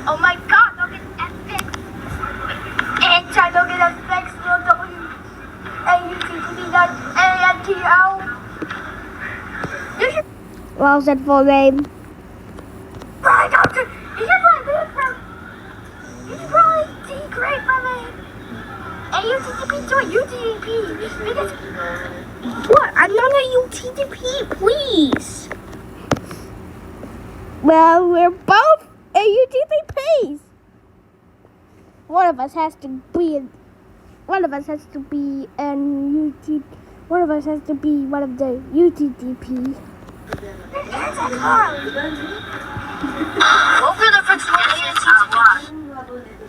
Oh my god, look at FX. And I look at FX, W-A-U-T-T-V-A-N-T-O. What was that full name? Right, doctor. You should probably degrade my name. A-U-T-T-P to a U-T-T-P. Because... What? I'm not a U-T-T-P, please. Well, we're both AUTPs. One of us has to be one of us has to be one of us has to be one of the UTTP.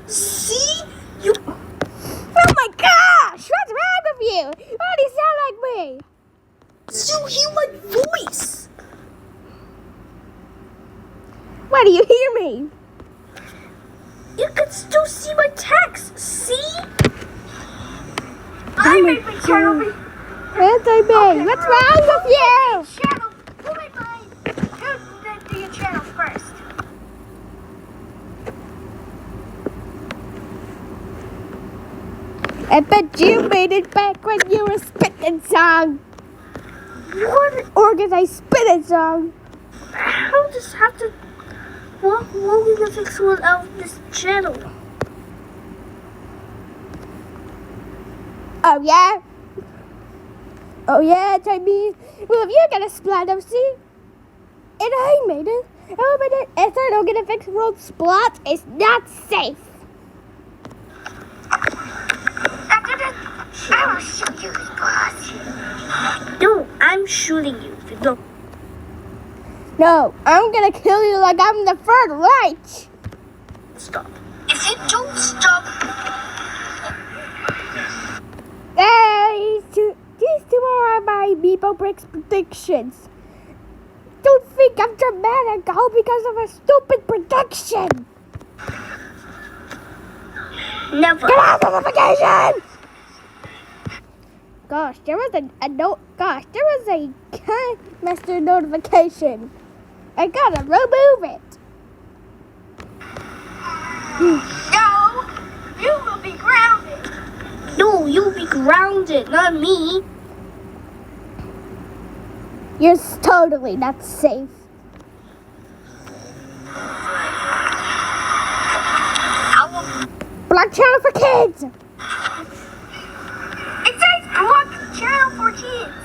See? You... Oh my gosh! What's wrong with you? Why do you sound like me? You hear my voice. Why do you hear me? You can still see my text. See? I made my channel. What's wrong with you? Channel. Who made mine? Do your channel first. I bet you made it back when you were spitting song. What? Organized spitting song. I'll just have to walk along the fix one out of this channel. Oh yeah? Oh yeah, Chinese. Well, if you're gonna splat OC, and I made it. Oh, but if I don't get a fixed world splat, it's not safe. I will shoot you, boss. No, I'm shooting you. If you don't. No, I'm gonna kill you like I'm the Third Reich. Stop. If you don't stop. Hey, these two are my Meepo Bricks predictions. Don't think I'm dramatic all because of a stupid prediction. Never. Get out of the notification! Gosh, there was a Master notification. I gotta remove it. No, you will be grounded. No, you'll be grounded, not me. You're totally not safe. Block channel for kids. It says block channel for kids.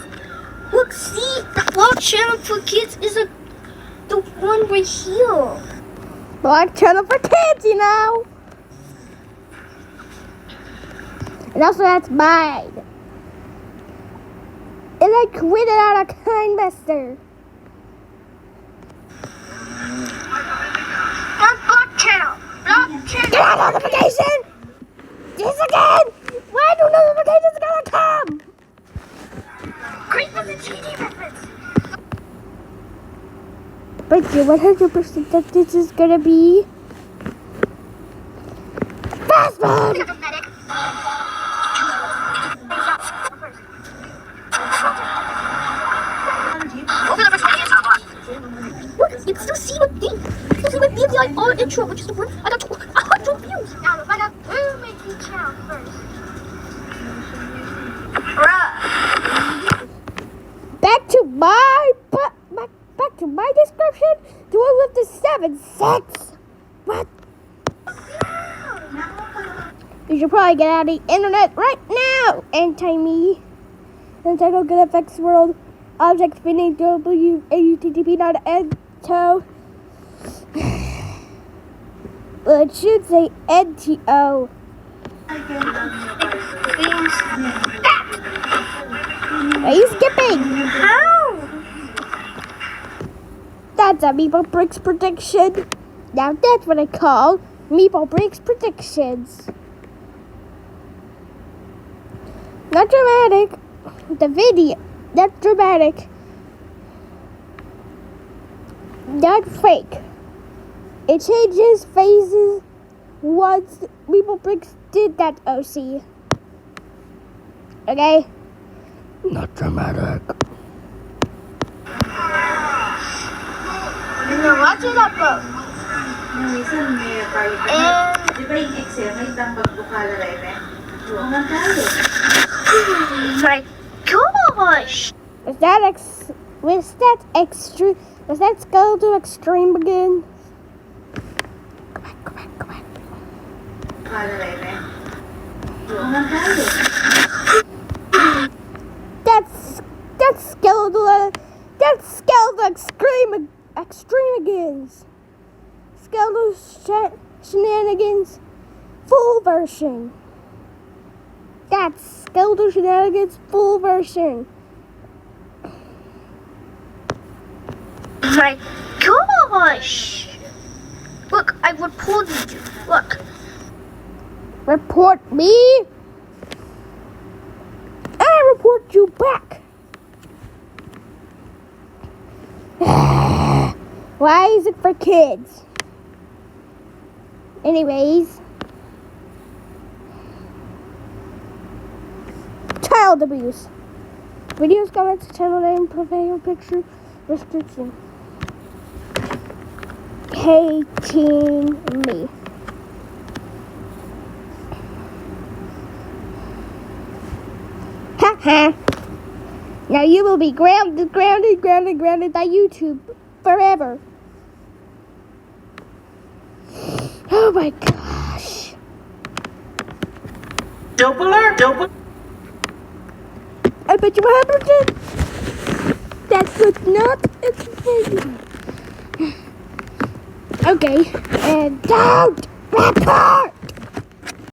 Look, see, the block channel for kids is the one right here. Block channel for kids, you know. And also that's mine. And I quit it out of Kindmaster. Block channel. Block channel. Get out notification! This again! Why do notifications gonna come? Great for the GD reference. But you're 100% that this is gonna be fast mode! Look, you can still see my thing. You can see my BFDI intro, which is the one I got 100 views. Now, if I got who made the channel first? Back to my description. Do I live to 7-6? What? You should probably get out of the internet right now and time me. Entitled Good FX World Object Spinning WAUTTP not NTO. Well, it should say NTO. Are you skipping? How? That's a Meepo Bricks prediction. Now that's what I call Meepo Bricks predictions. Not dramatic. The video, not dramatic. Not fake. It changes phases once Meepo Bricks did that OC. Okay? Not dramatic. Now watch it up, Minsan may tayo ka na. And Di ba yung Excel, may tambag bukala rin eh? Doon nga tayo. my gosh! Was that Skeletor Extreme again? Go back. Bukala rin eh? Doon nga tayo. That's Skeletor Extreme again. Skeletor Shenanigans full version. That's Skeletor Shenanigans full version. My gosh! Look, I reported you. Look. Report me. I report you back. Why is it for kids? Anyways. Child abuse. Videos, comments, channel name, profile picture, restriction. Hating me. Haha. Now you will be grounded by YouTube forever. Oh my gosh. Double. I bet you what happened to that was not explained. Okay, and don't report!